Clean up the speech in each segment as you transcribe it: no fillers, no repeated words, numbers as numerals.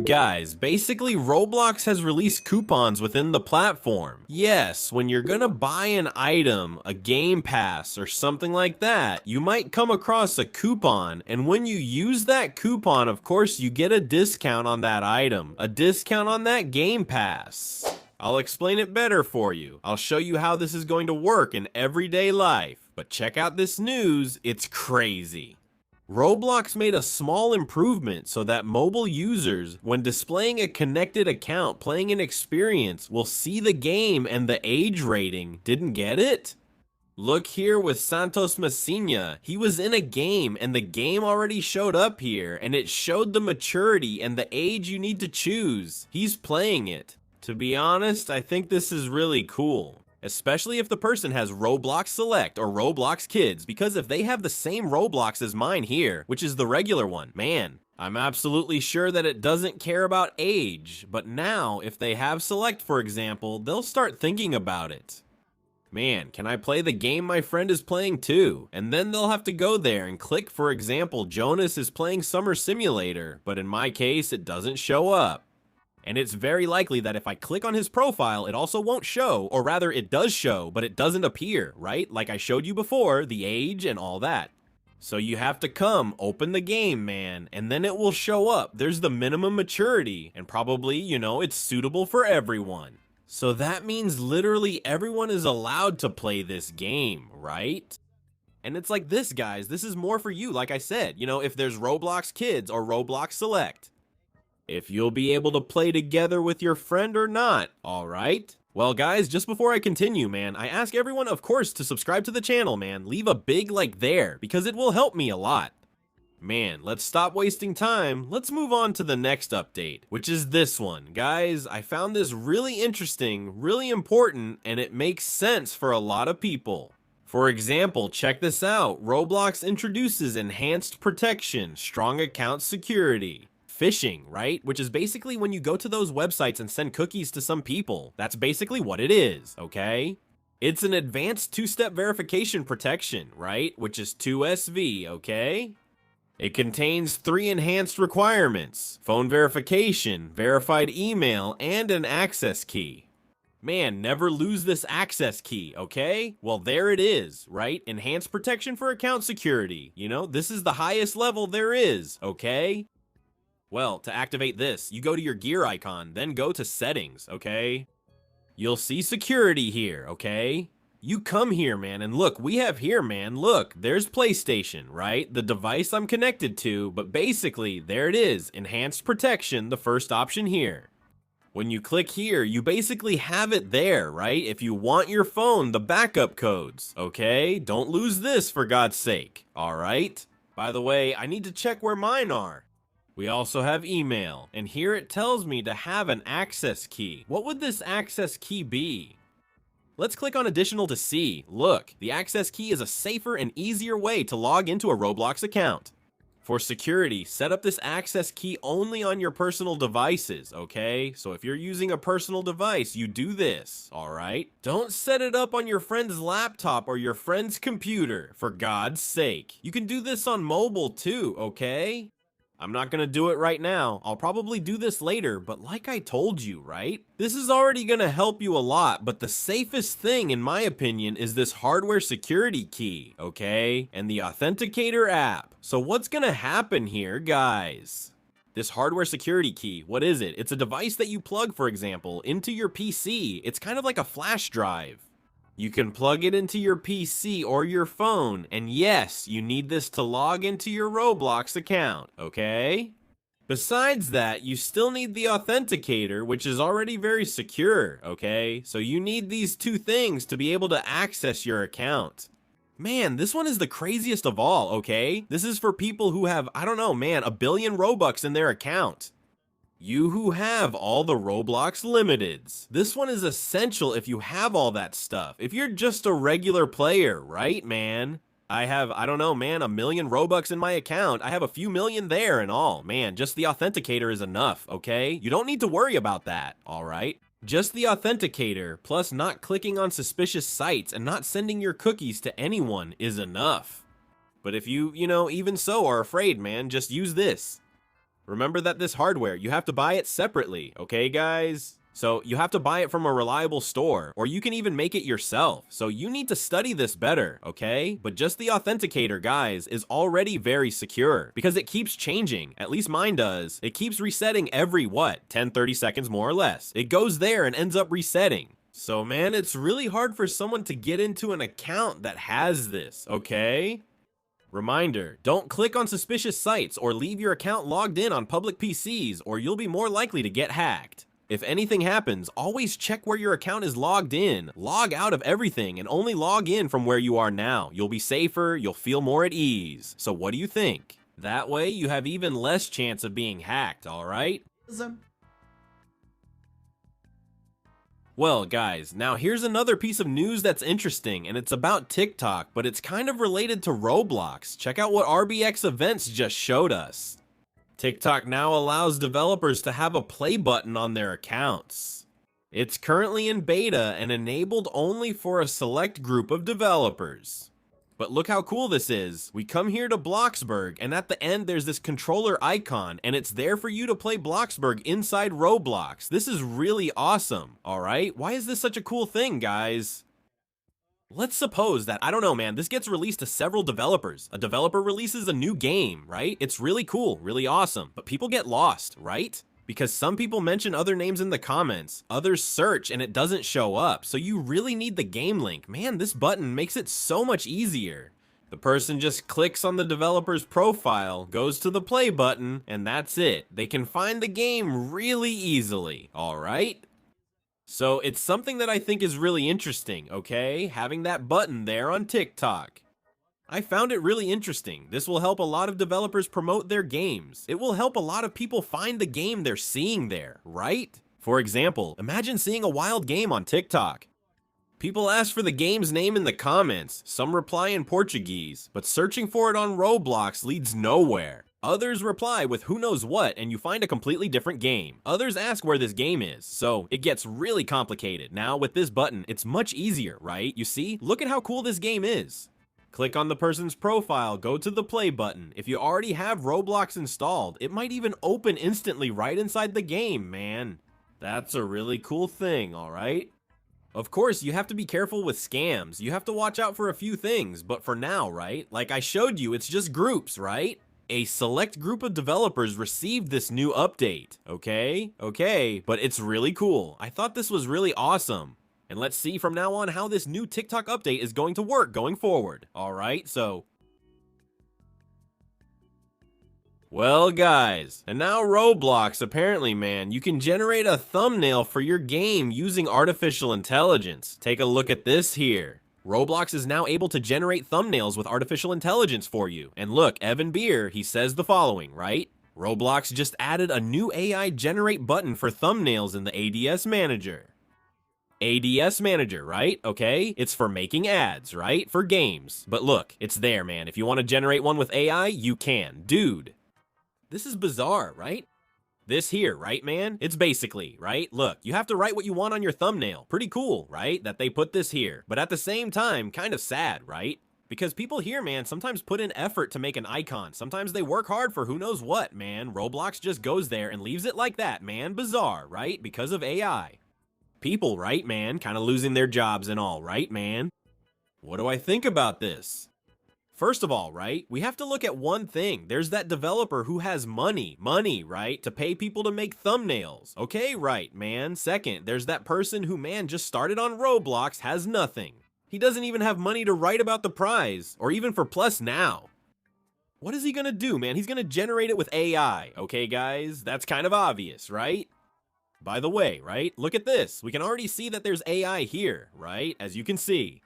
Guys, basically Roblox has released coupons within the platform. Yes, when you're gonna buy an item, a game pass, or something like that, you might come across a coupon, and when you use that coupon, of course, you get a discount on that item, a discount on that game pass. I'll explain it better for you. I'll show you how this is going to work in everyday life, but check out this news, it's crazy. Roblox made a small improvement so that mobile users, when displaying a connected account playing an experience, will see the game and the age rating. Didn't get it? Look here with Santos Messina. He was in a game and the game already showed up here and it showed the maturity and the age you need to choose. He's playing it. To be honest, I think this is really cool. Especially if the person has Roblox Select or Roblox Kids, because if they have the same Roblox as mine here, which is the regular one, man, I'm absolutely sure that it doesn't care about age. But now, if they have Select, for example, they'll start thinking about it. Man, can I play the game my friend is playing too? And then they'll have to go there and click, for example, Jonas is playing Summer Simulator, but in my case, it doesn't show up. And it's very likely that if I click on his profile, it also won't show, or rather it does show, but it doesn't appear, right? Like I showed you before, the age and all that. So you have to come, open the game, man, and then it will show up. There's the minimum maturity, and probably, it's suitable for everyone. So that means literally everyone is allowed to play this game, right? And it's like this, guys, this is more for you, like I said, if there's Roblox Kids or Roblox Select. If you'll be able to play together with your friend or not, alright? Well guys, just before I continue, man, I ask everyone, of course, to subscribe to the channel, man. Leave a big like there, because it will help me a lot. Man, let's stop wasting time. Let's move on to the next update, which is this one. Guys, I found this really interesting, really important, and it makes sense for a lot of people. For example, check this out. Roblox introduces enhanced protection, strong account security. Phishing, right? Which is basically when you go to those websites and send cookies to some people. That's basically what it is, okay? It's an advanced two-step verification protection, right? Which is 2SV, okay? It contains 3 enhanced requirements: phone verification, verified email, and an access key. Man, never lose this access key, okay? Well, there it is, right? Enhanced protection for account security. This is the highest level there is, okay? Well, to activate this, you go to your gear icon, then go to settings, okay? You'll see security here, okay? You come here, man, and look, we have here, man, look, there's PlayStation, right? The device I'm connected to, but basically, there it is, enhanced protection, the first option here. When you click here, you basically have it there, right? If you want your phone, the backup codes, okay? Don't lose this, for God's sake, alright? By the way, I need to check where mine are. We also have email, and here it tells me to have an access key. What would this access key be? Let's click on additional to see. Look, the access key is a safer and easier way to log into a Roblox account. For security, set up this access key only on your personal devices, okay? So if you're using a personal device, you do this, alright? Don't set it up on your friend's laptop or your friend's computer, for God's sake. You can do this on mobile too, okay? I'm not gonna do it right now. I'll probably do this later, but like I told you, right? This is already gonna help you a lot, but the safest thing, in my opinion, is this hardware security key, okay? And the Authenticator app. So what's gonna happen here, guys? This hardware security key, what is it? It's a device that you plug, for example, into your PC. It's kind of like a flash drive. You can plug it into your PC or your phone, and yes, you need this to log into your Roblox account, okay? Besides that, you still need the Authenticator, which is already very secure, okay? So you need these 2 things to be able to access your account. Man, this one is the craziest of all, okay? This is for people who have, I don't know, man, 1 billion Robux in their account. You who have all the Roblox limiteds. This one is essential if you have all that stuff. If you're just a regular player, right, man? I have, I don't know, man, 1 million Robux in my account. I have a few million there and all. Man, just the Authenticator is enough, okay? You don't need to worry about that, alright? Just the Authenticator, plus not clicking on suspicious sites and not sending your cookies to anyone is enough. But if you, even so, are afraid, man, just use this. Remember that this hardware, you have to buy it separately, okay guys? So you have to buy it from a reliable store, or you can even make it yourself. So you need to study this better, okay? But just the authenticator, guys, is already very secure because it keeps changing. At least mine does. It keeps resetting every, 10-30 seconds more or less. It goes there and ends up resetting. So man, it's really hard for someone to get into an account that has this, okay? Reminder, don't click on suspicious sites or leave your account logged in on public PCs or you'll be more likely to get hacked. If anything happens, always check where your account is logged in. Log out of everything and only log in from where you are now. You'll be safer, you'll feel more at ease. So what do you think? That way you have even less chance of being hacked, alright? Well guys, now here's another piece of news that's interesting, and it's about TikTok, but it's kind of related to Roblox. Check out what RBX Events just showed us. TikTok now allows developers to have a play button on their accounts. It's currently in beta and enabled only for a select group of developers. But look how cool this is. We come here to Bloxburg, and at the end there's this controller icon, and it's there for you to play Bloxburg inside Roblox. This is really awesome, alright? Why is this such a cool thing, guys? Let's suppose that, I don't know man, this gets released to several developers. A developer releases a new game, right? It's really cool, really awesome, but people get lost, right? Because some people mention other names in the comments, others search and it doesn't show up, so you really need the game link. Man, this button makes it so much easier. The person just clicks on the developer's profile, goes to the play button, and that's it. They can find the game really easily, alright? So it's something that I think is really interesting, okay? Having that button there on TikTok. I found it really interesting. This will help a lot of developers promote their games. It will help a lot of people find the game they're seeing there, right? For example, imagine seeing a wild game on TikTok. People ask for the game's name in the comments. Some reply in Portuguese, but searching for it on Roblox leads nowhere. Others reply with who knows what, and you find a completely different game. Others ask where this game is, so it gets really complicated. Now with this button, it's much easier, right? You see? Look at how cool this game is. Click on the person's profile, go to the play button. If you already have Roblox installed, it might even open instantly right inside the game, man. That's a really cool thing, alright? Of course, you have to be careful with scams. You have to watch out for a few things, but for now, right? Like I showed you, it's just groups, right? A select group of developers received this new update, okay, but it's really cool. I thought this was really awesome. And let's see from now on how this new TikTok update is going to work going forward. Alright, so... Well guys, and now Roblox, apparently man, you can generate a thumbnail for your game using artificial intelligence. Take a look at this here. Roblox is now able to generate thumbnails with artificial intelligence for you. And look, Evan Beer, he says the following, right? Roblox just added a new AI generate button for thumbnails in the ADS Manager. ADS Manager, right? Okay, it's for making ads, right? For games. But look, it's there, man. If you want to generate one with AI, you can. Dude, this is bizarre, right? This here, right, man? It's basically, right? Look, you have to write what you want on your thumbnail. Pretty cool, right? That they put this here. But at the same time, kind of sad, right? Because people here, man, sometimes put in effort to make an icon. Sometimes they work hard for who knows what, man. Roblox just goes there and leaves it like that, man. Bizarre, right? Because of AI. People, right, man? Kind of losing their jobs and all, right, man? What do I think about this? First of all, right, we have to look at one thing. There's that developer who has money, right, to pay people to make thumbnails. Okay, right, man. Second, there's that person who, man, just started on Roblox, has nothing. He doesn't even have money to write about the prize, or even for Plus Now. What is he gonna do, man? He's gonna generate it with AI, okay, guys? That's kind of obvious, right? By the way, right, look at this. We can already see that there's AI here, right, as you can see.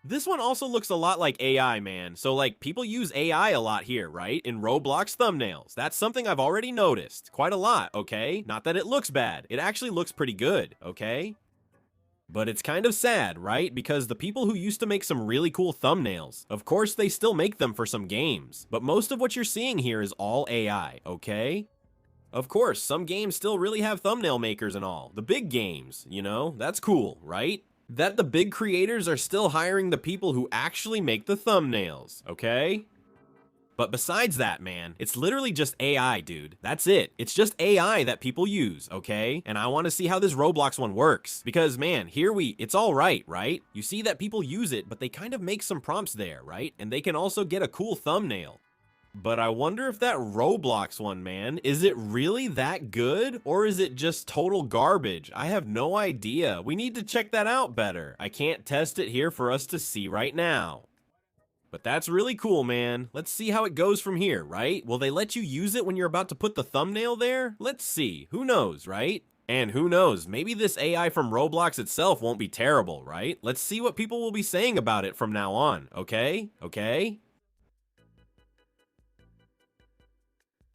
This one also looks a lot like AI, man. So, like, people use AI a lot here, right? In Roblox thumbnails. That's something I've already noticed. Quite a lot, okay? Not that it looks bad. It actually looks pretty good, okay? But it's kind of sad, right? Because the people who used to make some really cool thumbnails, of course they still make them for some games. But most of what you're seeing here is all AI, okay? Of course, some games still really have thumbnail makers and all. The big games, you know? That's cool, right? That the big creators are still hiring the people who actually make the thumbnails, okay? But besides that, man, it's literally just AI, dude. That's it. It's just AI that people use, okay? And I want to see how this Roblox one works. Because, man, it's all right? You see that people use it, but they kind of make some prompts there, right? And they can also get a cool thumbnail. But I wonder if that Roblox one, man, is it really that good? Or is it just total garbage? I have no idea. We need to check that out better. I can't test it here for us to see right now. But that's really cool, man. Let's see how it goes from here, right? Will they let you use it when you're about to put the thumbnail there? Let's see. Who knows, right? And who knows, maybe this AI from Roblox itself won't be terrible, right? Let's see what people will be saying about it from now on, okay? Okay?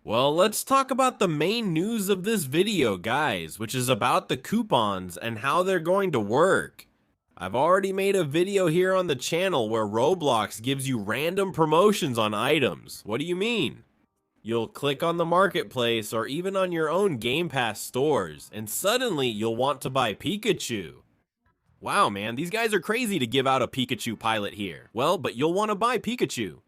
Well, let's talk about the main news of this video, guys, which is about the coupons and how they're going to work. I've already made a video here on the channel where Roblox gives you random promotions on items. What do you mean? You'll click on the marketplace or even on your own Game Pass stores, and suddenly you'll want to buy Pikachu. Wow, man, these guys are crazy to give out a Pikachu pilot here. Well, but you'll want to buy Pikachu.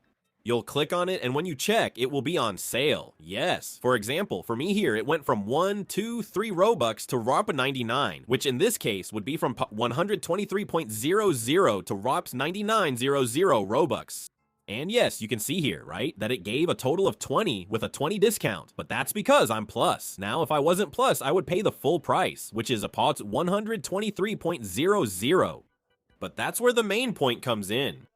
You'll click on it, and when you check, it will be on sale. Yes. For example, for me here, it went from 1, 2, 3 Robux to ROP 99, which in this case would be from 123.00 to ROPS 99.00 Robux. And yes, you can see here, right, that it gave a total of 20 with a 20 discount, but that's because I'm Plus. Now, if I wasn't Plus, I would pay the full price, which is a POTS 123.00. But that's where the main point comes in.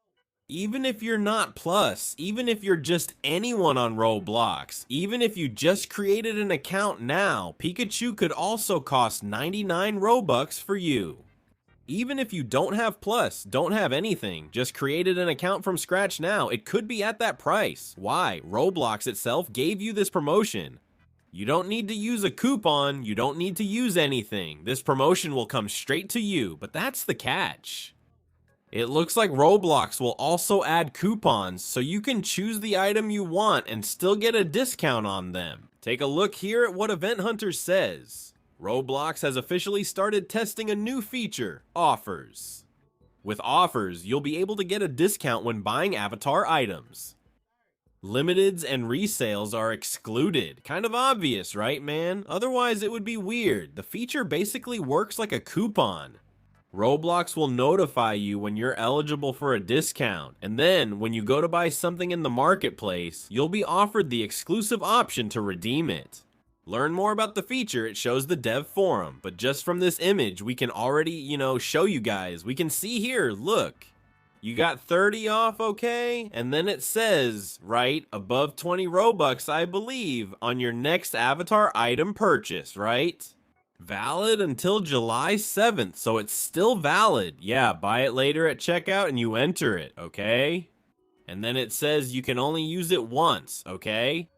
Even if you're not Plus, even if you're just anyone on Roblox, even if you just created an account now, Pikachu could also cost 99 Robux for you. Even if you don't have Plus, don't have anything, just created an account from scratch now, it could be at that price. Why? Roblox itself gave you this promotion. You don't need to use a coupon, you don't need to use anything. This promotion will come straight to you, but that's the catch. It looks like Roblox will also add coupons, so you can choose the item you want and still get a discount on them. Take a look here at what Event Hunter says. Roblox has officially started testing a new feature, Offers. With Offers, you'll be able to get a discount when buying avatar items. Limiteds and resales are excluded. Kind of obvious, right, man? Otherwise, it would be weird. The feature basically works like a coupon. Roblox will notify you when you're eligible for a discount, and then when you go to buy something in the marketplace, you'll be offered the exclusive option to redeem it. Learn more about the feature, it shows the dev forum, but just from this image, we can already, show you guys. We can see here, look. You got 30 off, okay? And then it says, right, above 20 Robux, I believe, on your next avatar item purchase, right? Valid until July 7th, so it's still valid. Yeah, buy it later at checkout and you enter it, okay? And then it says you can only use it once, okay?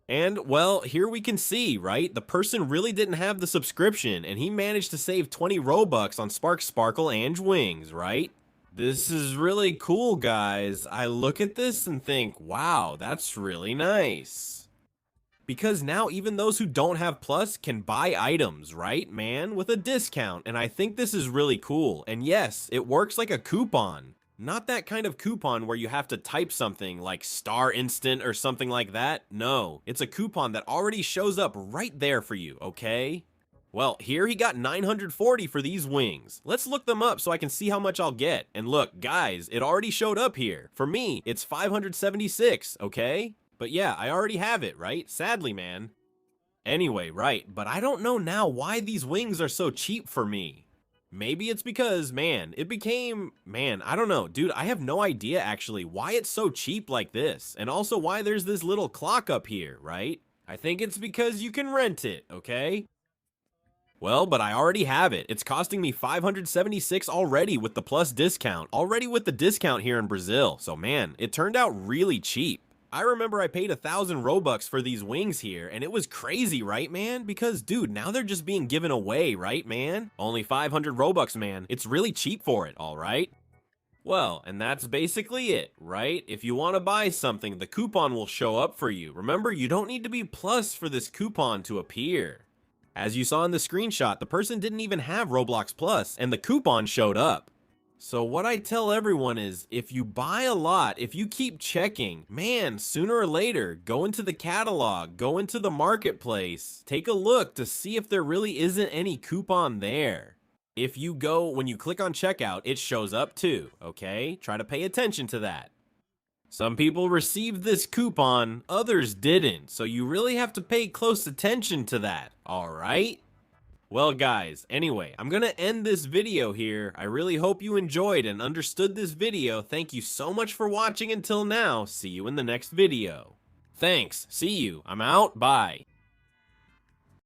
And, well, here we can see, right? The person really didn't have the subscription, and he managed to save 20 Robux on Spark, Sparkle, and Wings, right? This is really cool, guys. I look at this and think, wow, that's really nice. Because now even those who don't have Plus can buy items, right, man? With a discount, and I think this is really cool. And yes, it works like a coupon. Not that kind of coupon where you have to type something like Star Instant or something like that. No, it's a coupon that already shows up right there for you, okay? Well, here he got 940 for these wings. Let's look them up so I can see how much I'll get. And look, guys, it already showed up here. For me, it's 576, okay? But yeah, I already have it, right? Sadly, man. Anyway, right, but I don't know now why these wings are so cheap for me. Maybe it's because, man, I don't know, dude, I have no idea actually why it's so cheap like this, and also why there's this little clock up here, right? I think it's because you can rent it, okay? Well, but I already have it. It's costing me 576 already with the Plus discount, already with the discount here in Brazil, so man, it turned out really cheap. I remember I paid 1,000 Robux for these wings here, and it was crazy, right, man? Because, dude, now they're just being given away, right, man? Only 500 Robux, man. It's really cheap for it, all right? Well, and that's basically it, right? If you want to buy something, the coupon will show up for you. Remember, you don't need to be Plus for this coupon to appear. As you saw in the screenshot, the person didn't even have Roblox Plus, and the coupon showed up. So what I tell everyone is, if you buy a lot, if you keep checking, man, sooner or later, go into the catalog, go into the marketplace, take a look to see if there really isn't any coupon there. If you go, when you click on checkout, it shows up too, okay? Try to pay attention to that. Some people received this coupon, others didn't, so you really have to pay close attention to that, alright? Well guys, anyway, I'm gonna end this video here. I really hope you enjoyed and understood this video. Thank you so much for watching until now. See you in the next video. Thanks, see you, I'm out, bye.